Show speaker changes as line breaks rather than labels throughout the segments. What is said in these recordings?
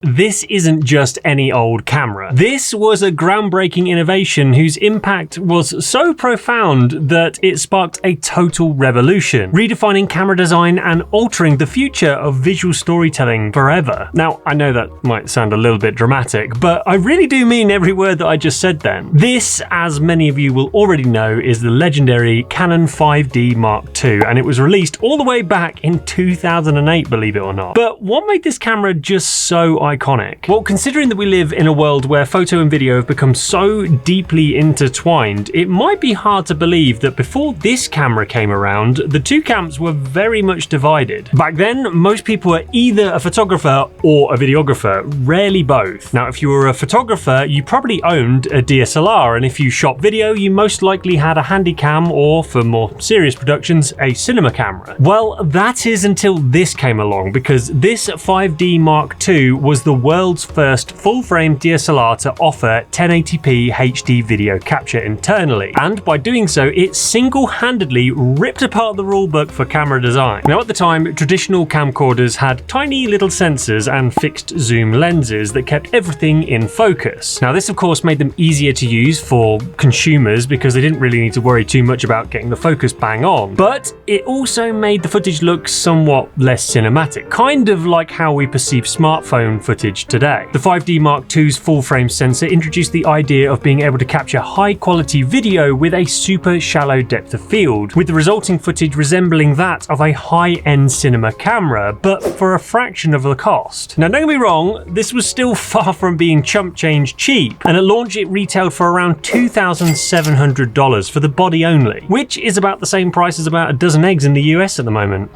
This isn't just any old camera. This was a groundbreaking innovation whose impact was so profound that it sparked a total revolution, redefining camera design and altering the future of visual storytelling forever. Now, I know that might sound a little bit dramatic, but I really do mean every word that I just said then. This, as many of you will already know, is the legendary Canon 5D Mark II, and it was released all the way back in 2008, believe it or not. But what made this camera just so iconic? Well, considering that we live in a world where photo and video have become so deeply intertwined, it might be hard to believe that before this camera came around, the two camps were very much divided. Back then, most people were either a photographer or a videographer, rarely both. Now, if you were a photographer, you probably owned a DSLR, and if you shot video, you most likely had a Handycam or, for more serious productions, a cinema camera. Well, that is until this came along, because this 5D Mark II was the world's first full-frame DSLR to offer 1080p HD video capture internally, and by doing so, it single-handedly ripped apart the rulebook for camera design. Now, at the time, traditional camcorders had tiny little sensors and fixed zoom lenses that kept everything in focus. Now, this of course made them easier to use for consumers because they didn't really need to worry too much about getting the focus bang on, but it also made the footage look somewhat less cinematic, kind of like how we perceive smartphone footage today. The 5D Mark II's full-frame sensor introduced the idea of being able to capture high-quality video with a super shallow depth of field, with the resulting footage resembling that of a high-end cinema camera, but for a fraction of the cost. Now, don't get me wrong, this was still far from being chump change cheap, and at launch it retailed for around $2,700 for the body only, which is about the same price as about a dozen eggs in the US at the moment.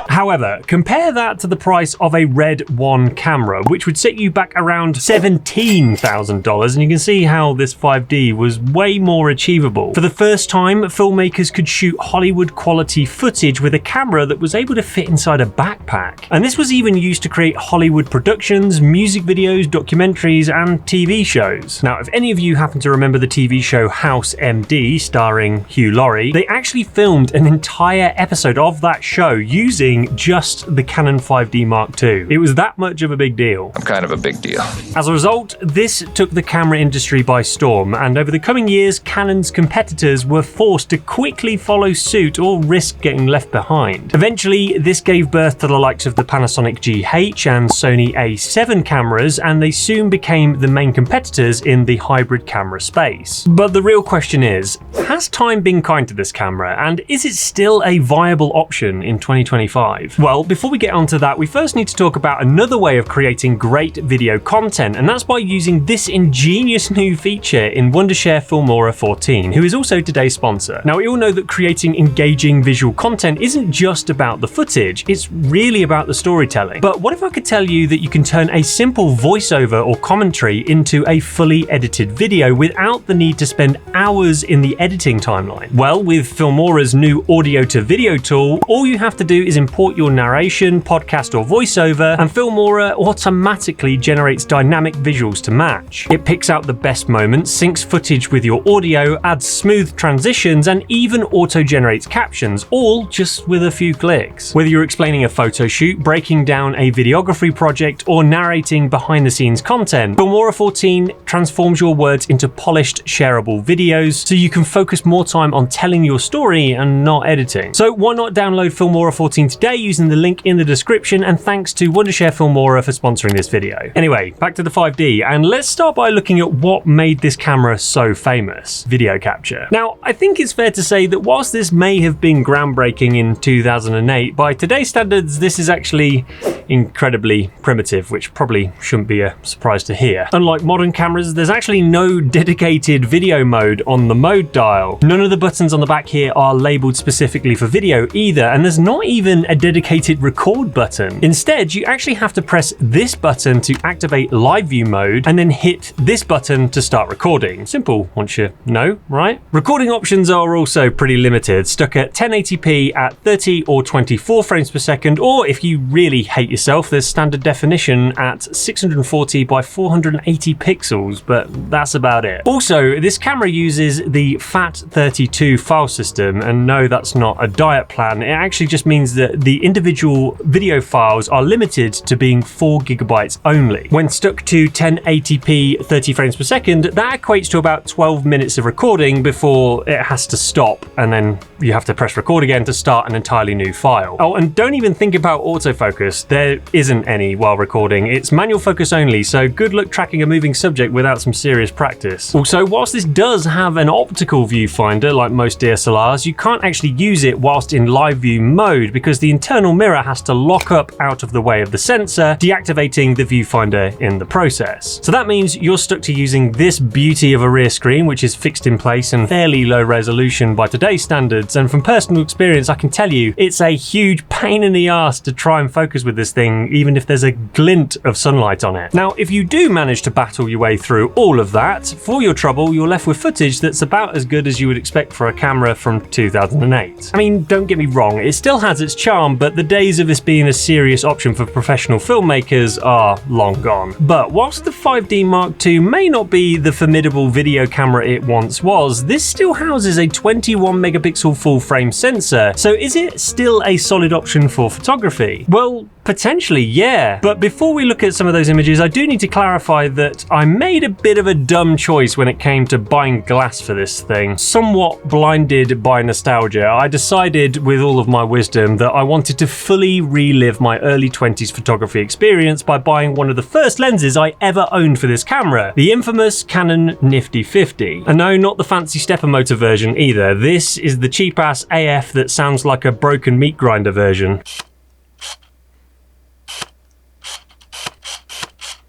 However, compare that to the price of a Red 1 camera, which would set you back around $17,000, and you can see how this 5D was way more achievable. For the first time, filmmakers could shoot Hollywood quality footage with a camera that was able to fit inside a backpack. And this was even used to create Hollywood productions, music videos, documentaries, and TV shows. Now, if any of you happen to remember the TV show House MD starring Hugh Laurie, they actually filmed an entire episode of that show using just the Canon 5D Mark II. It was that much of a big deal.
I'm kind of a big deal.
As a result, this took the camera industry by storm, and over the coming years, Canon's competitors were forced to quickly follow suit or risk getting left behind. Eventually, this gave birth to the likes of the Panasonic GH and Sony A7 cameras, and they soon became the main competitors in the hybrid camera space. But the real question is, has time been kind to this camera, and is it still a viable option in 2025? Well, before we get onto that, we first need to talk about another way of creating great video content, and that's by using this ingenious new feature in Wondershare Filmora 14, who is also today's sponsor. Now, we all know that creating engaging visual content isn't just about the footage, it's really about the storytelling. But what if I could tell you that you can turn a simple voiceover or commentary into a fully edited video without the need to spend hours in the editing timeline? Well, with Filmora's new audio to video tool, all you have to do is import your narration, podcast, or voiceover, and Filmora automatically generates dynamic visuals to match. It picks out the best moments, syncs footage with your audio, adds smooth transitions, and even auto-generates captions, all just with a few clicks. Whether you're explaining a photo shoot, breaking down a videography project, or narrating behind-the-scenes content, Filmora 14 transforms your words into polished, shareable videos, so you can focus more time on telling your story and not editing. So why not download Filmora 14 today using the link in the description, and thanks to Wondershare Filmora for sponsoring this video. Anyway, back to the 5D, and let's start by looking at what made this camera so famous: video capture. Now, I think it's fair to say that whilst this may have been groundbreaking in 2008, by today's standards, this is actually incredibly primitive, which probably shouldn't be a surprise to hear. Unlike modern cameras, there's actually no dedicated video mode on the mode dial. None of the buttons on the back here are labeled specifically for video either, and there's not even a dedicated record button. Instead, you actually have to press this button to activate live view mode and then hit this button to start recording. Simple once you know, right? Recording options are also pretty limited, stuck at 1080p at 30 or 24 frames per second, or if you really hate yourself, there's standard definition at 640 by 480 pixels, but that's about it. Also, this camera uses the FAT32 file system, and no, that's not a diet plan. It actually just means that the the individual video files are limited to being 4 gigabytes only. When stuck to 1080p 30 frames per second, that equates to about 12 minutes of recording before it has to stop, and then you have to press record again to start an entirely new file. Oh, and don't even think about autofocus. There isn't any while recording. It's manual focus only, so good luck tracking a moving subject without some serious practice. Also, whilst this does have an optical viewfinder like most DSLRs, you can't actually use it whilst in live view mode because the internal mirror has to lock up out of the way of the sensor, deactivating the viewfinder in the process. So that means you're stuck to using this beauty of a rear screen, which is fixed in place and fairly low resolution by today's standards, and from personal experience I can tell you it's a huge pain in the arse to try and focus with this thing even if there's a glint of sunlight on it. Now, if you do manage to battle your way through all of that, for your trouble you're left with footage that's about as good as you would expect for a camera from 2008. I mean, don't get me wrong, it still has its charm, but the days of this being a serious option for professional filmmakers are long gone. But whilst the 5D Mark II may not be the formidable video camera it once was, this still houses a 21 megapixel full frame sensor, so is it still a solid option for photography? Well, potentially, yeah. But before we look at some of those images, I do need to clarify that I made a bit of a dumb choice when it came to buying glass for this thing. Somewhat blinded by nostalgia, I decided with all of my wisdom that I wanted to fully relive my early 20s photography experience by buying one of the first lenses I ever owned for this camera, the infamous Canon Nifty 50. And no, not the fancy stepper motor version either. This is the cheap-ass AF that sounds like a broken meat grinder version.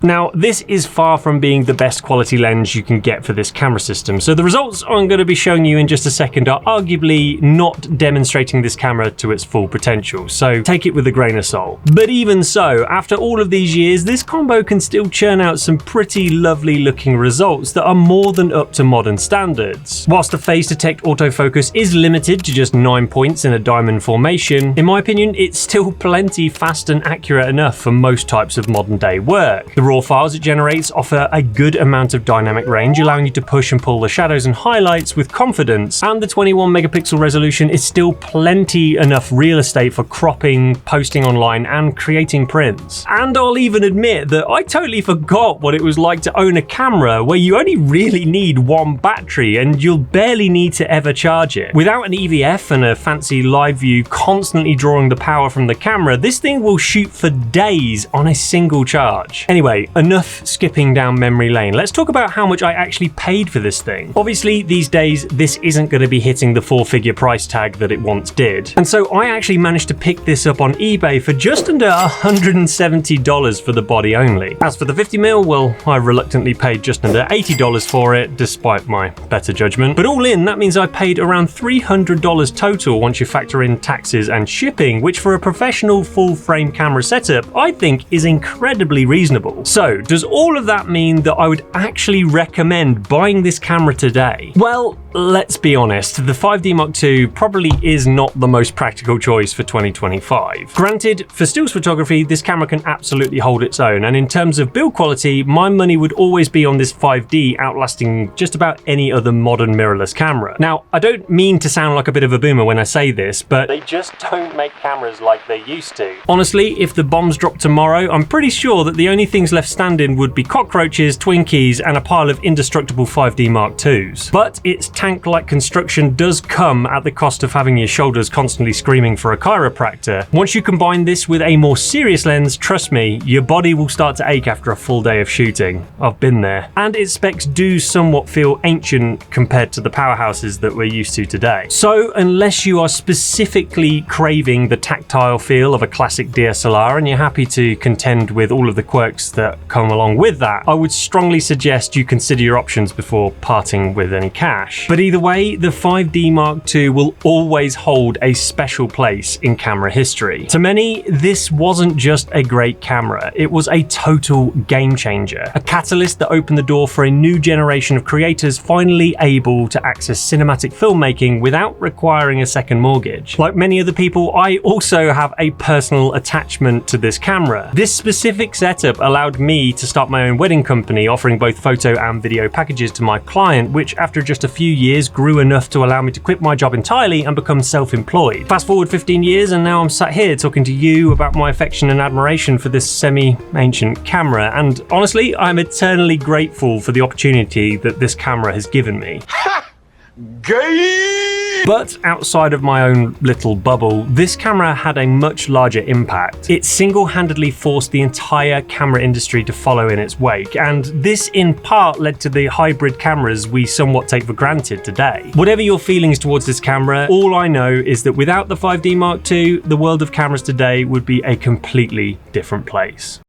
Now, this is far from being the best quality lens you can get for this camera system, so the results I'm going to be showing you in just a second are arguably not demonstrating this camera to its full potential, so take it with a grain of salt. But even so, after all of these years, this combo can still churn out some pretty lovely looking results that are more than up to modern standards. Whilst the phase detect autofocus is limited to just 9 points in a diamond formation, in my opinion, it's still plenty fast and accurate enough for most types of modern day work. The raw files it generates offer a good amount of dynamic range, allowing you to push and pull the shadows and highlights with confidence, and the 21 megapixel resolution is still plenty enough real estate for cropping, posting online, and creating prints. And I'll even admit that I totally forgot what it was like to own a camera where you only really need one battery and you'll barely need to ever charge it. Without an EVF and a fancy live view constantly drawing the power from the camera, this thing will shoot for days on a single charge. Anyway, enough skipping down memory lane. Let's talk about how much I actually paid for this thing. Obviously, these days, this isn't going to be hitting the 4-figure price tag that it once did. And so I actually managed to pick this up on eBay for just under $170 for the body only. As for the 50mm, well, I reluctantly paid just under $80 for it, despite my better judgment. But all in, that means I paid around $300 total once you factor in taxes and shipping, which for a professional full-frame camera setup, I think is incredibly reasonable. So, does all of that mean that I would actually recommend buying this camera today? Well, let's be honest, the 5D Mark II probably is not the most practical choice for 2025. Granted, for stills photography, this camera can absolutely hold its own, and in terms of build quality, my money would always be on this 5D outlasting just about any other modern mirrorless camera. Now, I don't mean to sound like a bit of a boomer when I say this, but they just don't make cameras like they used to. Honestly, if the bombs drop tomorrow, I'm pretty sure that the only things left standing would be cockroaches, Twinkies, and a pile of indestructible 5D Mark IIs. But its tank-like construction does come at the cost of having your shoulders constantly screaming for a chiropractor. Once you combine this with a more serious lens, trust me, your body will start to ache after a full day of shooting. I've been there. And its specs do somewhat feel ancient compared to the powerhouses that we're used to today. So unless you are specifically craving the tactile feel of a classic DSLR and you're happy to contend with all of the quirks that come along with that, I would strongly suggest you consider your options before parting with any cash. But either way, the 5D Mark II will always hold a special place in camera history. To many, this wasn't just a great camera, it was a total game changer. A catalyst that opened the door for a new generation of creators finally able to access cinematic filmmaking without requiring a second mortgage. Like many other people, I also have a personal attachment to this camera. This specific setup allowed nudged me to start my own wedding company, offering both photo and video packages to my client, which after just a few years grew enough to allow me to quit my job entirely and become self-employed. Fast forward 15 years and now I'm sat here talking to you about my affection and admiration for this semi-ancient camera, and honestly, I'm eternally grateful for the opportunity that this camera has given me.
Gay!
But outside of my own little bubble, this camera had a much larger impact. It single-handedly forced the entire camera industry to follow in its wake, and this in part led to the hybrid cameras we somewhat take for granted today. Whatever your feelings towards this camera, all I know is that without the 5D Mark II, the world of cameras today would be a completely different place.